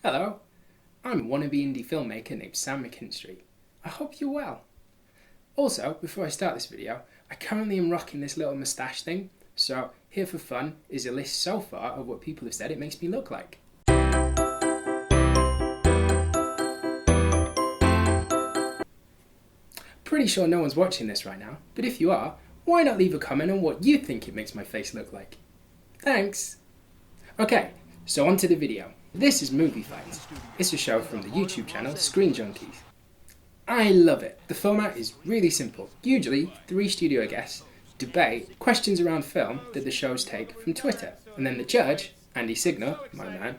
Hello, I'm a wannabe indie filmmaker named Sam McKinstry. I hope you're well. Also, before I start this video, I currently am rocking this little moustache thing, so here for fun is a list so far of what people have said it makes me look like. Pretty sure no one's watching this right now, but if you are, why not leave a comment on what you think it makes my face look like? Thanks! Okay, so on to the video. This is Moviefights. It's a show from the YouTube channel Screen Junkies. I love it. The format is really simple. Usually, 3 studio guests debate questions around film that the shows take from Twitter, and then the judge, Andy Signal, my man,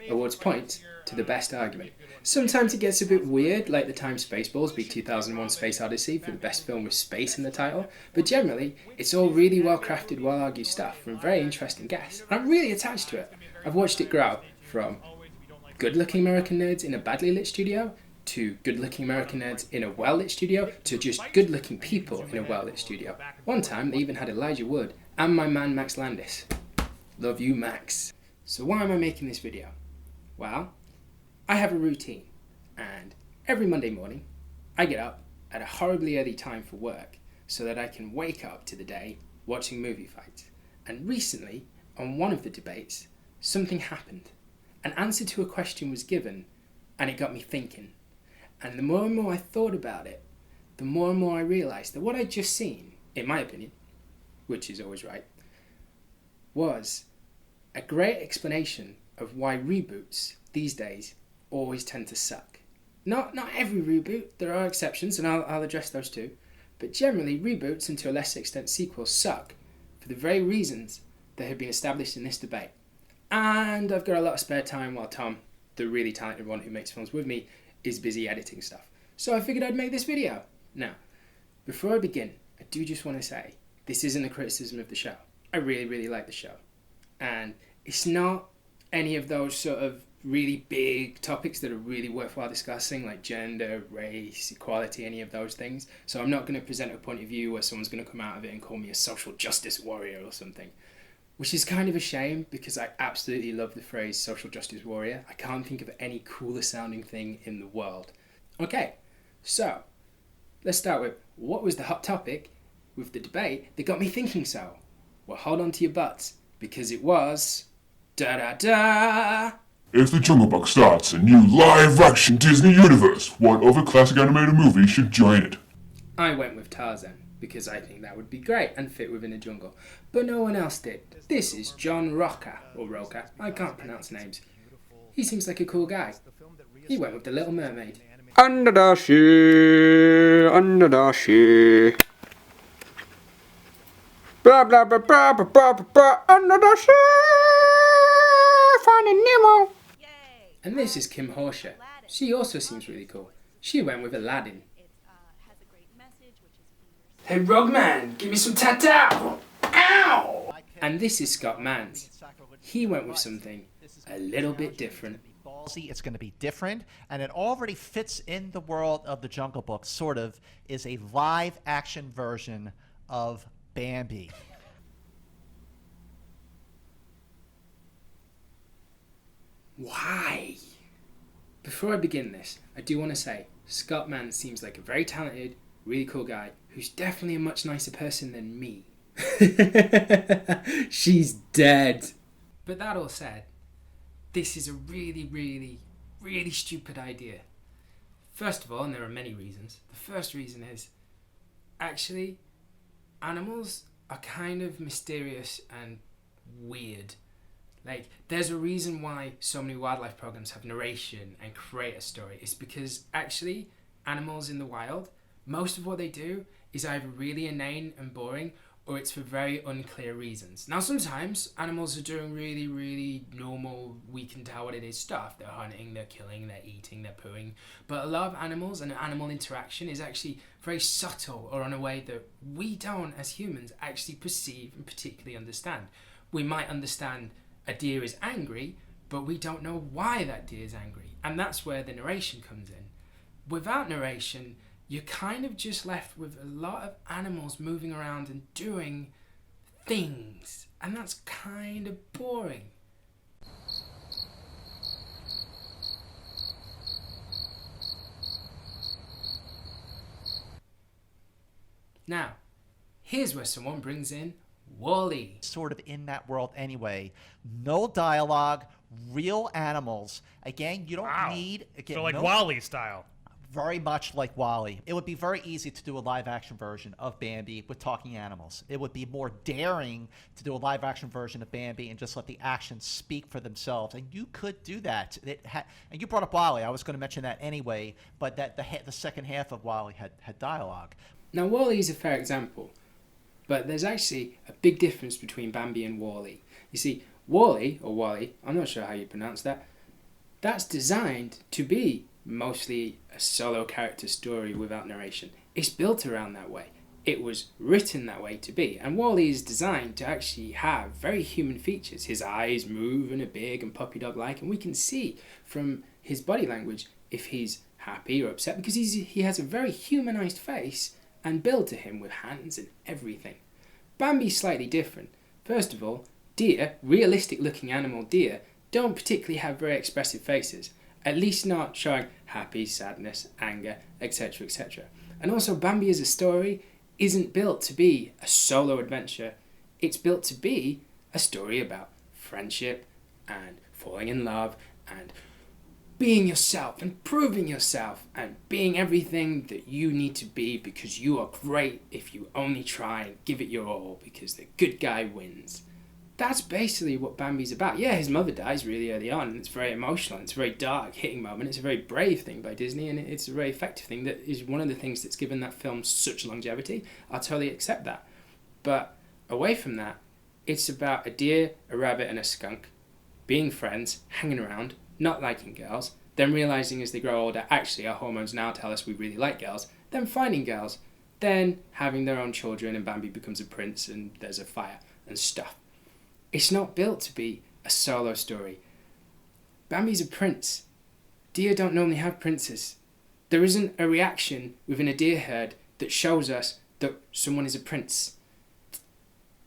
awards points to the best argument. Sometimes it gets a bit weird, like the time Spaceballs beat 2001 Space Odyssey for the best film with space in the title, but generally, it's all really well crafted, well argued stuff from very interesting guests. I'm really attached to it. I've watched it grow from good-looking American nerds in a badly lit studio, to good-looking American nerds in a well-lit studio, to just good-looking people in a well-lit studio. One time, they even had Elijah Wood and my man Max Landis. Love you, Max. So why am I making this video? Well, I have a routine, and every Monday morning, I get up at a horribly early time for work so that I can wake up to the day watching movie fights. And recently, on one of the debates, something happened. An answer to a question was given, and it got me thinking. And the more and more I thought about it, the more and more I realised that what I'd just seen, in my opinion, which is always right, was a great explanation of why reboots these days always tend to suck. Not every reboot, there are exceptions, and I'll address those too, but generally reboots and to a lesser extent sequels suck for the very reasons that have been established in this debate. And I've got a lot of spare time while Tom, the really talented one who makes films with me, is busy editing stuff. So I figured I'd make this video. Now, before I begin, I do just want to say, this isn't a criticism of the show. I really, really like the show. And it's not any of those sort of really big topics that are really worthwhile discussing, like gender, race, equality, any of those things. So I'm not going to present a point of view where someone's going to come out of it and call me a social justice warrior or something. Which is kind of a shame, because I absolutely love the phrase social justice warrior. I can't think of any cooler sounding thing in the world. Okay, so let's start with, what was the hot topic with the debate that got me thinking so? Well, hold on to your butts, because it was... da-da-da! If the Jungle Book starts a new live-action Disney universe, what other classic animated movie should join it? I went with Tarzan, because I think that would be great and fit within a jungle. But no one else did. This is John Roca, or Roca, I can't pronounce names. He seems like a cool guy. He went with The Little Mermaid. Under the sea, under the sea. Blah blah blah blah blah blah blah. Under the sea, finding Nemo. And this is Kim Horscher. She also seems really cool. She went with Aladdin. Hey Rugman, give me some tata! Ow! And this is Scott Manz. He went with something a little bit different. It's going to be different, and it already fits in the world of the Jungle Book, sort of, is a live action version of Bambi. Why? Before I begin this, I do want to say, Scott Manz seems like a very talented, really cool guy who's definitely a much nicer person than me. She's dead. But that all said, this is a really, really, really stupid idea. First of all, and there are many reasons, the first reason is, actually, animals are kind of mysterious and weird. Like, there's a reason why so many wildlife programs have narration and create a story. It's because, actually, animals in the wild, most of what they do is either really inane and boring, or it's for very unclear reasons. Now, sometimes animals are doing really, really normal, we can tell what it is stuff. They're hunting, they're killing, they're eating, they're pooing. But a lot of animals and animal interaction is actually very subtle, or in a way that we don't, as humans, actually perceive and particularly understand. We might understand a deer is angry, but we don't know why that deer is angry. And that's where the narration comes in. Without narration, you're kind of just left with a lot of animals moving around and doing things. And that's kind of boring. Now, here's where someone brings in Wall-E. Sort of in that world anyway. No dialogue, real animals. Again, you don't need... Again, So like WALL-E style. Very much like WALL-E. It would be very easy to do a live-action version of Bambi with talking animals. It would be more daring to do a live-action version of Bambi and just let the actions speak for themselves. And you could do that. And you brought up WALL-E. I was going to mention that anyway, but that the second half of WALL-E had dialogue. Now, Wall-E is a fair example, but there's actually a big difference between Bambi and Wall-E. You see, Wall-E, or Wall-E, I'm not sure how you pronounce that, that's designed to be mostly a solo character story without narration. It's built around that way. It was written that way to be. And Wall-E is designed to actually have very human features. His eyes move and are big and puppy dog-like, and we can see from his body language if he's happy or upset, because he has a very humanized face and build to him with hands and everything. Bambi's slightly different. First of all, deer, realistic looking animal deer, don't particularly have very expressive faces. At least not showing happy, sadness, anger, etc., etc. And also, Bambi as a story isn't built to be a solo adventure. It's built to be a story about friendship and falling in love and being yourself and proving yourself and being everything that you need to be, because you are great if you only try and give it your all, because the good guy wins. That's basically what Bambi's about. Yeah, his mother dies really early on, and it's very emotional, and it's a very dark, hitting moment. It's a very brave thing by Disney, and it's a very effective thing that is one of the things that's given that film such longevity. I'll totally accept that. But away from that, it's about a deer, a rabbit, and a skunk being friends, hanging around, not liking girls, then realising as they grow older, actually our hormones now tell us we really like girls, then finding girls, then having their own children, and Bambi becomes a prince, and there's a fire and stuff. It's not built to be a solo story. Bambi's a prince. Deer don't normally have princes. There isn't a reaction within a deer herd that shows us that someone is a prince.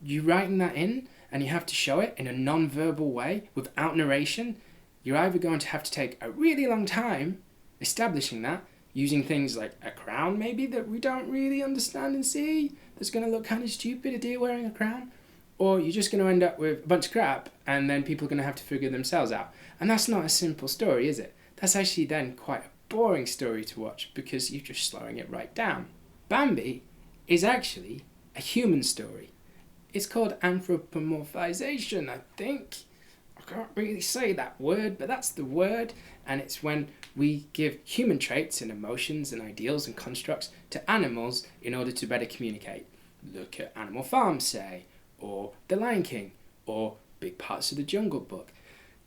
You writing that in, and you have to show it in a non-verbal way without narration, you're either going to have to take a really long time establishing that, using things like a crown maybe that we don't really understand and see, that's going to look kind of stupid, a deer wearing a crown, or you're just going to end up with a bunch of crap and then people are going to have to figure themselves out. And that's not a simple story, is it? That's actually then quite a boring story to watch, because you're just slowing it right down. Bambi is actually a human story. It's called anthropomorphization, I think. I can't really say that word, but that's the word. And it's when we give human traits and emotions and ideals and constructs to animals in order to better communicate. Look at Animal Farm, say, or The Lion King, or big parts of the Jungle Book.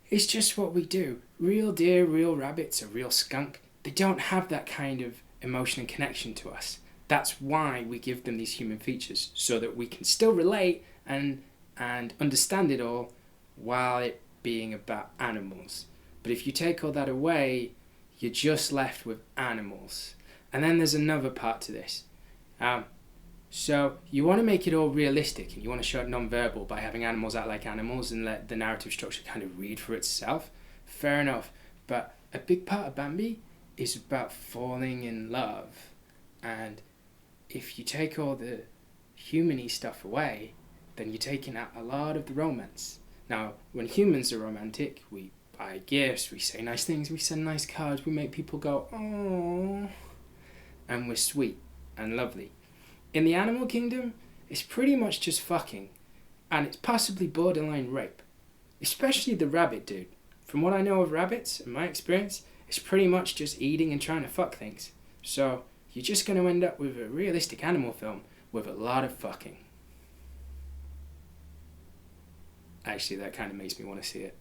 It's just what we do. Real deer, real rabbits, a real skunk, they don't have that kind of emotion and connection to us. That's why we give them these human features, so that we can still relate and understand it all while it being about animals. But if you take all that away, you're just left with animals. And then there's another part to this. So you want to make it all realistic, and you want to show it non-verbal by having animals act like animals and let the narrative structure kind of read for itself. Fair enough. But a big part of Bambi is about falling in love. And if you take all the human-y stuff away, then you're taking out a lot of the romance. Now, when humans are romantic, we buy gifts, we say nice things, we send nice cards, we make people go, "Aww," and we're sweet and lovely. In the animal kingdom, it's pretty much just fucking, and it's possibly borderline rape. Especially the rabbit dude. From what I know of rabbits, in my experience, it's pretty much just eating and trying to fuck things. So, you're just going to end up with a realistic animal film with a lot of fucking. Actually, that kind of makes me want to see it.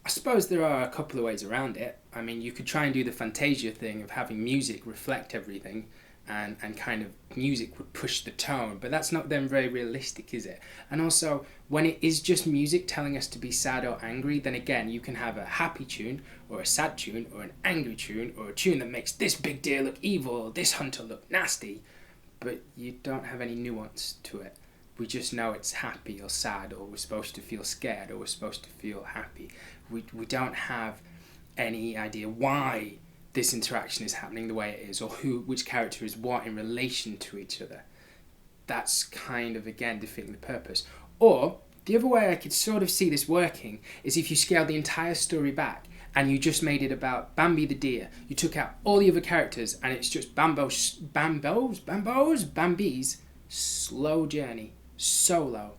I suppose there are a couple of ways around it. I mean, you could try and do the Fantasia thing of having music reflect everything, and kind of music would push the tone, but that's not then very realistic, is it? And also, when it is just music telling us to be sad or angry, then again, you can have a happy tune, or a sad tune, or an angry tune, or a tune that makes this big deer look evil, this hunter look nasty, but you don't have any nuance to it. We just know it's happy or sad, or we're supposed to feel scared, or we're supposed to feel happy. We don't have any idea why this interaction is happening the way it is, or which character is what in relation to each other. That's kind of, again, defeating the purpose. Or, the other way I could sort of see this working is if you scaled the entire story back and you just made it about Bambi the deer. You took out all the other characters and it's just Bambi's slow journey, solo,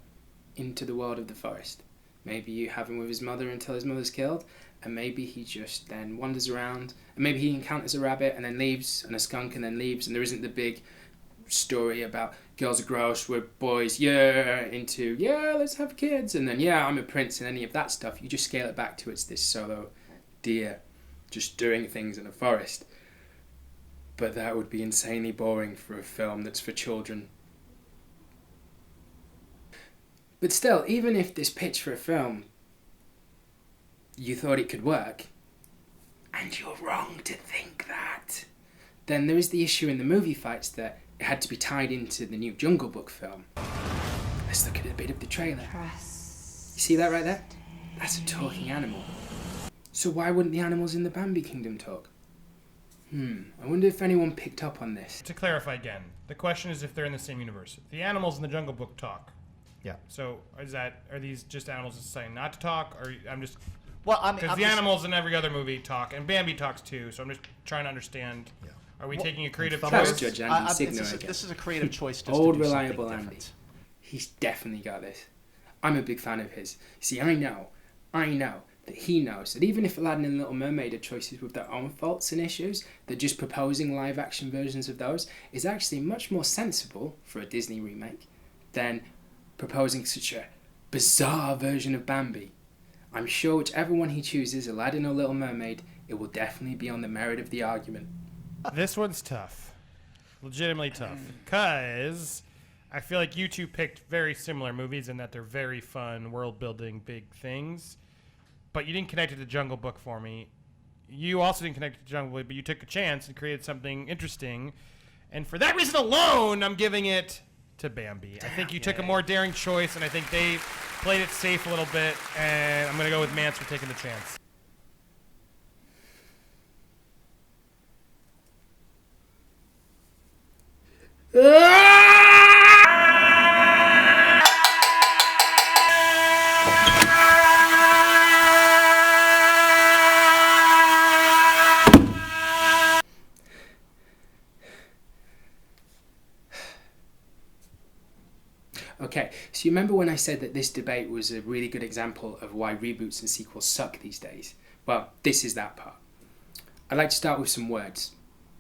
into the world of the forest. Maybe you have him with his mother until his mother's killed, and maybe he just then wanders around, and maybe he encounters a rabbit and then leaves, and a skunk and then leaves, and there isn't the big story about girls are gross, we're boys, into let's have kids, and then I'm a prince, and any of that stuff. You just scale it back to it's this solo deer just doing things in a forest. But that would be insanely boring for a film that's for children. But still, even if this pitch for a film, you thought it could work, and you're wrong to think that, then there is the issue in the Moviefights that it had to be tied into the new Jungle Book film. Let's look at a bit of the trailer. You see that right there? That's a talking animal. So why wouldn't the animals in the Bambi Kingdom talk? I wonder if anyone picked up on this. To clarify again, the question is if they're in the same universe. The animals in the Jungle Book talk. Yeah. So are these just animals deciding not to talk, or because the animals in every other movie talk, and Bambi talks too. So I'm just trying to understand. Yeah. Are we taking a creative That's choice? Judge Andy Signer again. This is a creative choice. Just Old to do reliable something Andy. different. He's definitely got this. I'm a big fan of his. See, I know that he knows that even if Aladdin and Little Mermaid are choices with their own faults and issues, that just proposing live action versions of those is actually much more sensible for a Disney remake than proposing such a bizarre version of Bambi. I'm sure whichever one he chooses, Aladdin or Little Mermaid, it will definitely be on the merit of the argument. This one's tough. Legitimately tough. Because I feel like you two picked very similar movies in that they're very fun, world-building, big things. But you didn't connect it to Jungle Book for me. You also didn't connect it to Jungle Book, but you took a chance and created something interesting. And for that reason alone, I'm giving it to Bambi. I think you took a more daring choice, and I think they played it safe a little bit. And I'm going to go with Manz for taking the chance. Okay, so you remember when I said that this debate was a really good example of why reboots and sequels suck these days? Well, this is that part. I'd like to start with some words.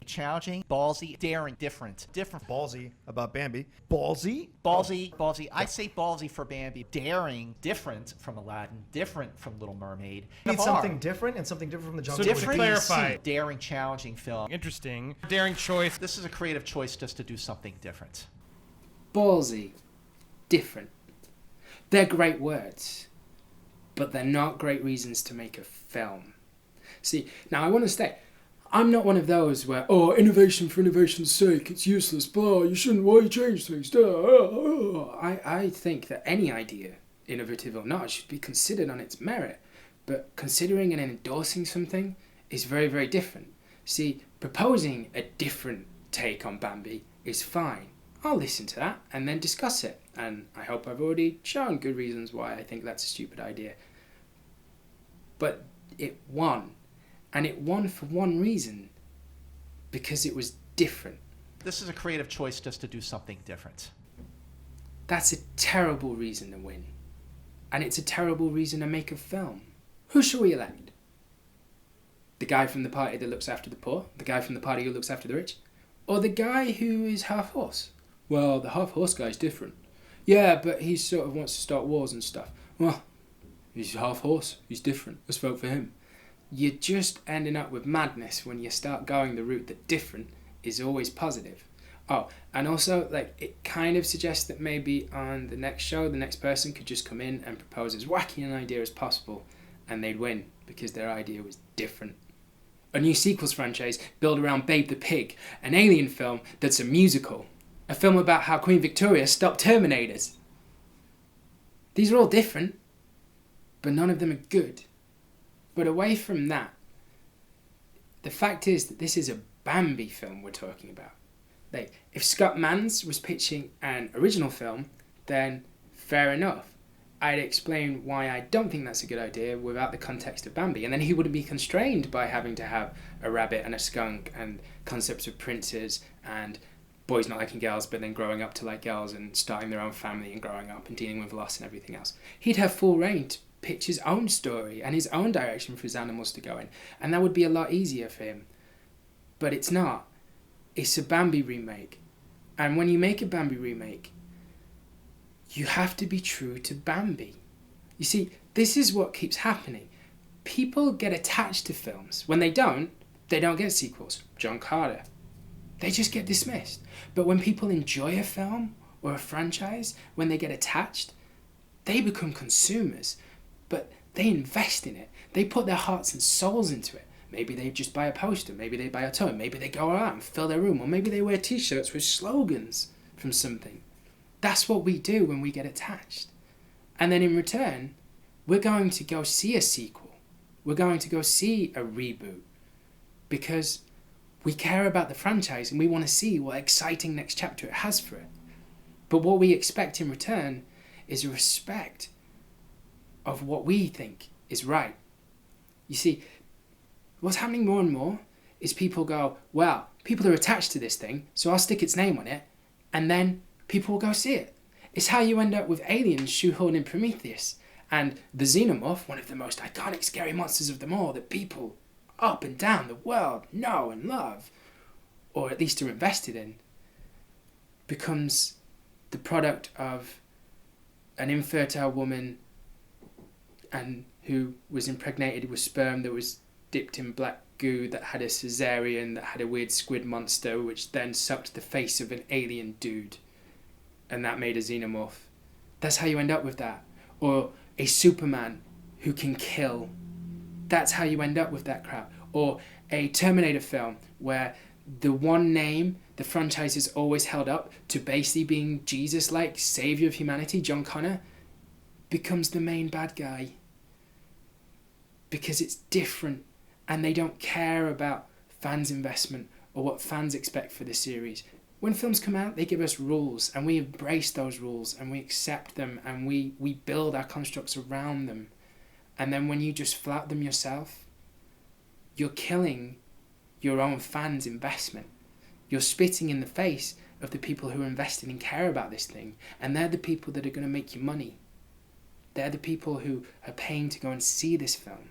Challenging, ballsy, daring, different. Ballsy about Bambi. Ballsy? Ballsy. I say ballsy for Bambi. Daring, different from Aladdin, different from Little Mermaid. Need something different and something different from the Jungle So Book. to clarify, daring, challenging film. interesting, daring choice. This is a creative choice just to do something different. Ballsy, different. They're great words, but they're not great reasons to make a film. See, now I want to state, I'm not one of those where, innovation for innovation's sake, it's useless, blah, why you change things, I think that any idea, innovative or not, should be considered on its merit. But considering and endorsing something is very, very different. See, proposing a different take on Bambi is fine. I'll listen to that and then discuss it. And I hope I've already shown good reasons why I think that's a stupid idea. But it won. And it won for one reason, because it was different. This is a creative choice just to do something different. That's a terrible reason to win. And it's a terrible reason to make a film. Who shall we elect? The guy from the party that looks after the poor? The guy from the party who looks after the rich? Or the guy who is half horse? Well, the half horse guy's different. Yeah, but he sort of wants to start wars and stuff. Well, he's half horse. He's different. Let's vote for him. You're just ending up with madness when you start going the route that different is always positive. Oh, and also, it kind of suggests that maybe on the next show, the next person could just come in and propose as wacky an idea as possible, and they'd win, because their idea was different. A new sequels franchise built around Babe the Pig, an alien film that's a musical. A film about how Queen Victoria stopped Terminators. These are all different, but none of them are good. But away from that, The fact is that this is a Bambi film we're talking about. Like, if Scott Manz was pitching an original film, then fair enough. I'd explain why I don't think that's a good idea without the context of Bambi, and then he wouldn't be constrained by having to have a rabbit and a skunk and concepts of princes and boys not liking girls but then growing up to like girls and starting their own family and growing up and dealing with loss and everything else. He'd have full reign to pitch his own story and his own direction for his animals to go in, and that would be a lot easier for him. But it's not. It's a Bambi remake, and when you make a Bambi remake, you have to be true to Bambi. You see, this is what keeps happening. People get attached to films. When they don't get sequels. John Carter. They just get dismissed. But when people enjoy a film or a franchise, when they get attached, they become consumers. But they invest in it. They put their hearts and souls into it. Maybe they just buy a poster. Maybe they buy a toy. Maybe they go out and fill their room. Or maybe they wear t-shirts with slogans from something. That's what we do when we get attached. And then in return, we're going to go see a sequel. We're going to go see a reboot. Because we care about the franchise and we want to see what exciting next chapter it has for it. But what we expect in return is a respect of what we think is right. You see, what's happening more and more is people go, well, people are attached to this thing, so I'll stick its name on it, and then people will go see it. It's how you end up with aliens shoehorning Prometheus and the Xenomorph, one of the most iconic scary monsters of them all that people up and down the world know and love, or at least are invested in, becomes the product of an infertile woman and who was impregnated with sperm that was dipped in black goo that had a cesarean that had a weird squid monster which then sucked the face of an alien dude. And that made a xenomorph. That's how you end up with that. Or a Superman who can kill. That's how you end up with that crap. Or a Terminator film where the one name the franchise is always held up to basically being Jesus-like savior of humanity, John Connor, becomes the main bad guy. Because it's different and they don't care about fans' investment or what fans expect for the series. When films come out, they give us rules, and we embrace those rules, and we accept them, and we build our constructs around them. And then when you just flout them yourself, you're killing your own fans' investment. You're spitting in the face of the people who are invested and care about this thing, and they're the people that are going to make you money. They're the people who are paying to go and see this film.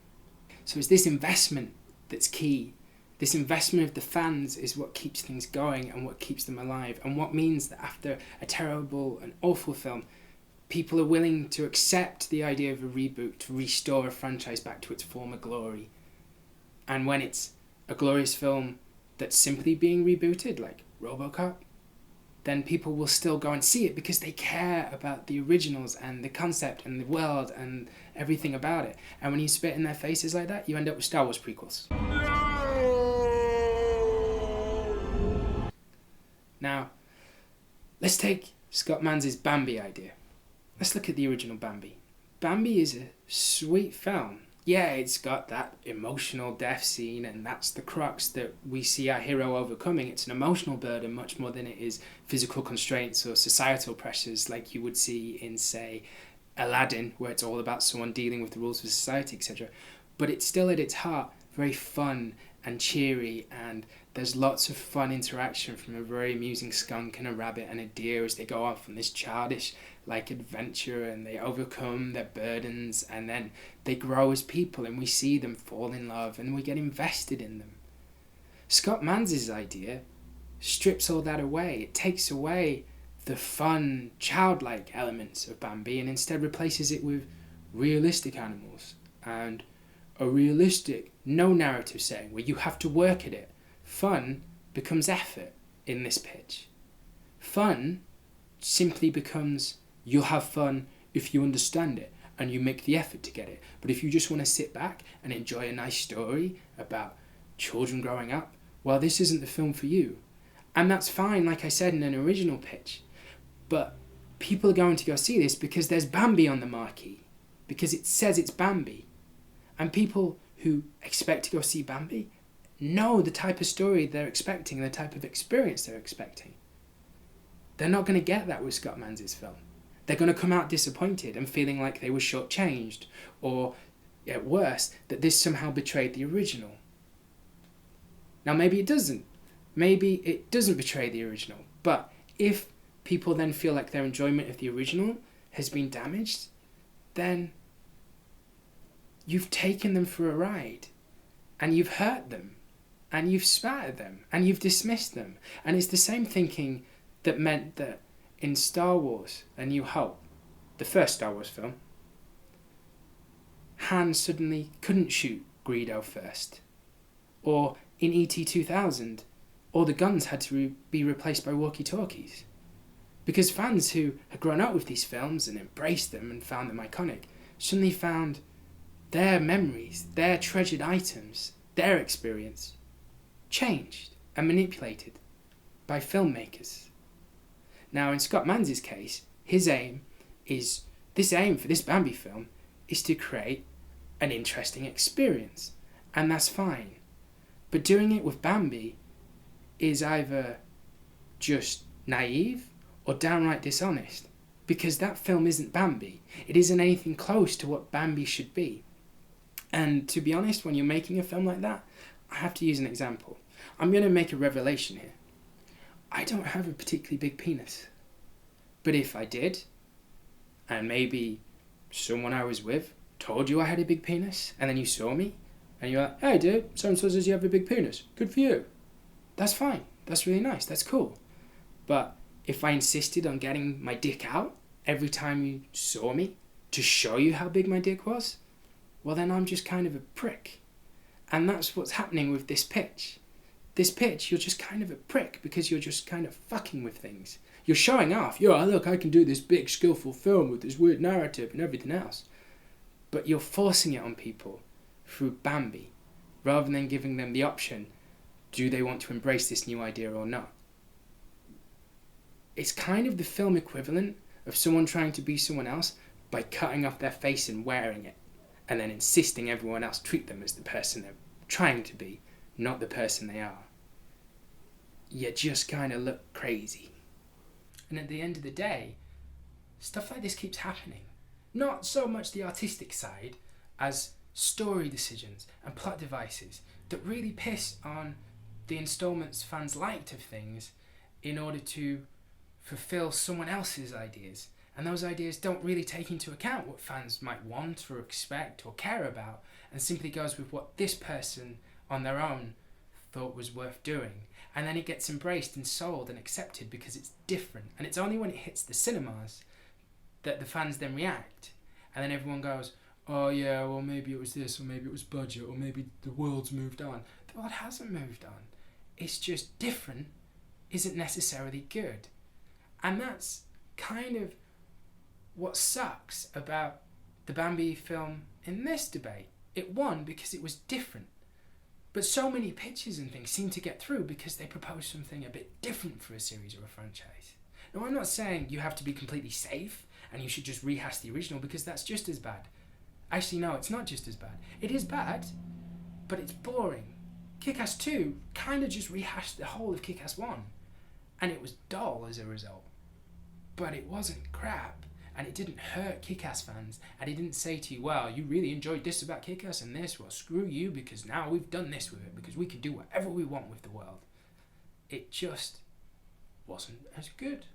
So it's this investment that's key. This investment of the fans is what keeps things going and what keeps them alive, and what means that after a terrible and awful film, people are willing to accept the idea of a reboot to restore a franchise back to its former glory. And when it's a glorious film that's simply being rebooted, like RoboCop, then people will still go and see it because they care about the originals and the concept and the world and everything about it. And when you spit in their faces like that, you end up with Star Wars prequels. Now, let's take Scott Manz's Bambi idea. Let's look at the original Bambi. Bambi is a sweet film. Yeah, it's got that emotional death scene, and that's the crux that we see our hero overcoming. It's an emotional burden much more than it is physical constraints or societal pressures like you would see in, say, Aladdin, where it's all about someone dealing with the rules of society, etc. But it's still at its heart very fun and cheery, and there's lots of fun interaction from a very amusing skunk and a rabbit and a deer as they go off on this childish adventure, and they overcome their burdens, and then they grow as people and we see them fall in love and we get invested in them. Scott Manz's idea strips all that away. It takes away the fun, childlike elements of Bambi and instead replaces it with realistic animals and a realistic, no narrative setting where you have to work at it. Fun becomes effort in this pitch. Fun simply becomes you'll have fun if you understand it and you make the effort to get it. But if you just want to sit back and enjoy a nice story about children growing up, well, this isn't the film for you. And that's fine, like I said, in an original pitch. But people are going to go see this because there's Bambi on the marquee, because it says it's Bambi. And people who expect to go see Bambi know the type of story they're expecting and the type of experience they're expecting. They're not going to get that with Scott Manz's film. They're going to come out disappointed and feeling like they were shortchanged, or, at worse, that this somehow betrayed the original. Now, maybe it doesn't. Maybe it doesn't betray the original. But if people then feel like their enjoyment of the original has been damaged, then you've taken them for a ride, and you've hurt them, and you've spat at them, and you've dismissed them. And it's the same thinking that meant that in Star Wars A New Hope, the first Star Wars film, Han suddenly couldn't shoot Greedo first. Or in E.T. 2000, all the guns had to be replaced by walkie-talkies. Because fans who had grown up with these films and embraced them and found them iconic suddenly found their memories, their treasured items, their experience changed and manipulated by filmmakers. Now, in Scott Manz's case, his aim for this Bambi film is to create an interesting experience, and that's fine. But doing it with Bambi is either just naive or downright dishonest, because that film isn't Bambi. It isn't anything close to what Bambi should be. And to be honest, when you're making a film like that, I have to use an example. I'm going to make a revelation here. I don't have a particularly big penis. But if I did, and maybe someone I was with told you I had a big penis, and then you saw me, and you're like, hey dude, so-and-so says you have a big penis. Good for you. That's fine. That's really nice. That's cool. But if I insisted on getting my dick out every time you saw me to show you how big my dick was, well then I'm just kind of a prick. And that's what's happening with this pitch. This pitch, you're just kind of a prick because you're just kind of fucking with things. You're showing off. Yo, look, I can do this big, skillful film with this weird narrative and everything else. But you're forcing it on people through Bambi, rather than giving them the option, do they want to embrace this new idea or not? It's kind of the film equivalent of someone trying to be someone else by cutting off their face and wearing it, and then insisting everyone else treat them as the person they're trying to be, not the person they are. You just kind of look crazy. And at the end of the day, stuff like this keeps happening. Not so much the artistic side as story decisions and plot devices that really piss on the installments fans liked of things in order to fulfill someone else's ideas. And those ideas don't really take into account what fans might want or expect or care about, and simply goes with what this person on their own thought was worth doing. And then it gets embraced and sold and accepted because it's different. And it's only when it hits the cinemas that the fans then react. And then everyone goes, oh yeah, well maybe it was this, or maybe it was budget, or maybe the world's moved on. The world hasn't moved on. It's just different isn't necessarily good. And that's kind of what sucks about the Bambi film in this debate. It won because it was different. But so many pitches and things seem to get through because they propose something a bit different for a series or a franchise. Now, I'm not saying you have to be completely safe and you should just rehash the original, because that's just as bad. Actually, no, it's not just as bad. It is bad, but it's boring. Kick-Ass 2 kind of just rehashed the whole of Kick-Ass 1, and it was dull as a result. But it wasn't crap, and it didn't hurt Kick-Ass fans, and it didn't say to you, well, you really enjoyed this about Kick-Ass and this, well, screw you, because now we've done this with it, because we can do whatever we want with the world. It just wasn't as good.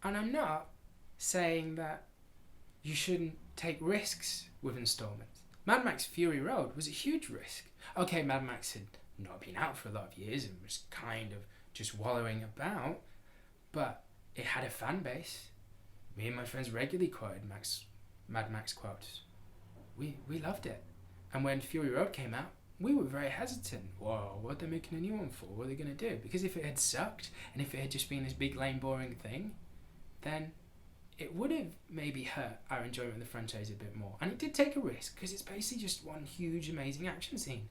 And I'm not saying that you shouldn't take risks with installments. Mad Max Fury Road was a huge risk. Okay, Mad Max had not been out for a lot of years and was kind of just wallowing about, but it had a fan base. Me and my friends regularly quoted Mad Max quotes. We loved it. And when Fury Road came out, we were very hesitant. Whoa, what are they making a new one for? What are they going to do? Because if it had sucked, and if it had just been this big, lame, boring thing, then it would have maybe hurt our enjoyment of the franchise a bit more. And it did take a risk, because it's basically just one huge, amazing action scene.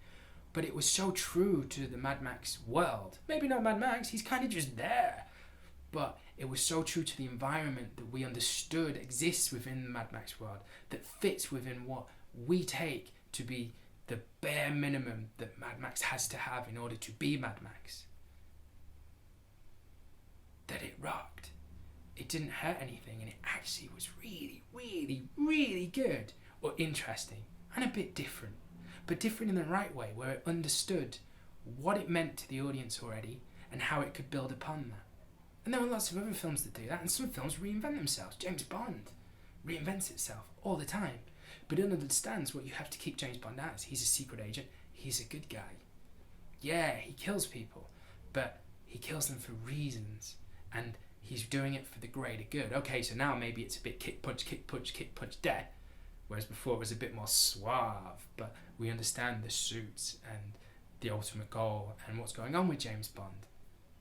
But it was so true to the Mad Max world. Maybe not Mad Max, he's kind of just there. But it was so true to the environment that we understood exists within the Mad Max world, that fits within what we take to be the bare minimum that Mad Max has to have in order to be Mad Max, that it rocked. It didn't hurt anything, and it actually was really, really, really good, or interesting, and a bit different. But different in the right way, where it understood what it meant to the audience already, and how it could build upon that. And there are lots of other films that do that, and some films reinvent themselves. James Bond reinvents itself all the time, but it understands what you have to keep James Bond as. He's a secret agent, he's a good guy. Yeah, he kills people, but he kills them for reasons, and he's doing it for the greater good. Okay, so now maybe it's a bit kick, punch, dead, whereas before it was a bit more suave, but we understand the suits and the ultimate goal and what's going on with James Bond.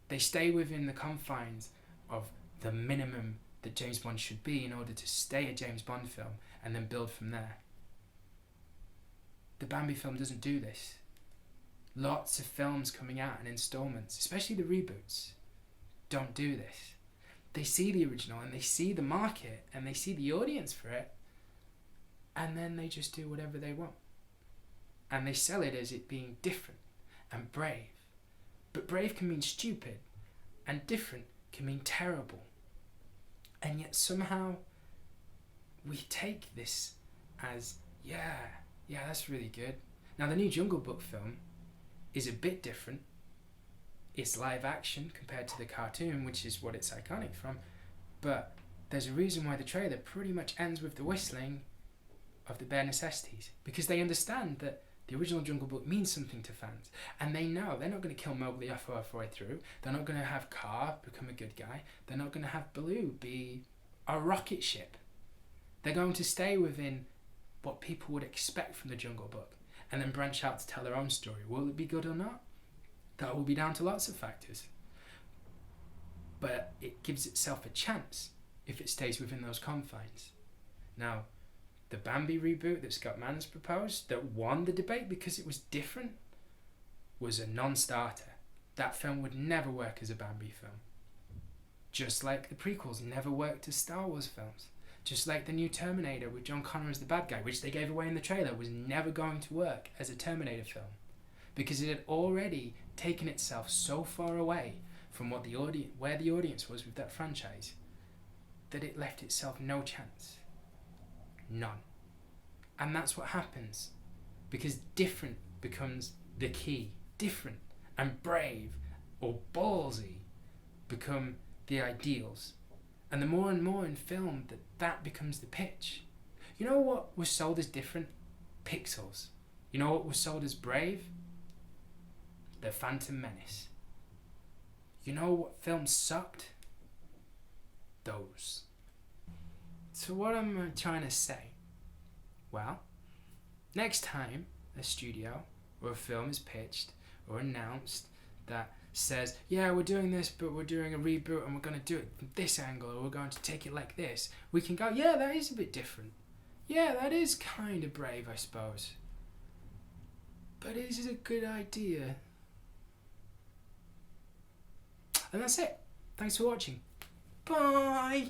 They stay within the confines of the minimum that James Bond should be in order to stay a James Bond film and then build from there. The Bambi film doesn't do this. Lots of films coming out in installments, especially the reboots, don't do this. They see the original and they see the market and they see the audience for it, and then they just do whatever they want. And they sell it as it being different and brave. But brave can mean stupid, and different can mean terrible. And yet somehow we take this as, yeah, that's really good. Now the new Jungle Book film is a bit different. It's live action compared to the cartoon, which is what it's iconic from. But there's a reason why the trailer pretty much ends with the whistling of the bare necessities. Because they understand that the original Jungle Book means something to fans. And they know they're not going to kill Mowgli halfway through. They're not going to have Kaa become a good guy. They're not going to have Baloo be a rocket ship. They're going to stay within what people would expect from the Jungle Book and then branch out to tell their own story. Will it be good or not? That will be down to lots of factors. But it gives itself a chance if it stays within those confines. Now, the Bambi reboot that Scott Manz proposed, that won the debate because it was different, was a non-starter. That film would never work as a Bambi film. Just like the prequels never worked as Star Wars films. Just like the new Terminator with John Connor as the bad guy, which they gave away in the trailer, was never going to work as a Terminator film. Because it had already taken itself so far away from what where the audience was with that franchise, that it left itself no chance. None. And that's what happens, because different becomes the key. Different and brave or ballsy become the ideals. And the more and more in film that becomes the pitch. You know what was sold as different? Pixels. You know what was sold as brave? The Phantom Menace. You know what films sucked? Those. So what am I trying to say? Well, next time a studio or a film is pitched or announced that says, yeah, we're doing this, but we're doing a reboot and we're going to do it from this angle, or we're going to take it like this, we can go, yeah, that is a bit different. Yeah, that is kind of brave, I suppose. But is it a good idea? And that's it. Thanks for watching. Bye!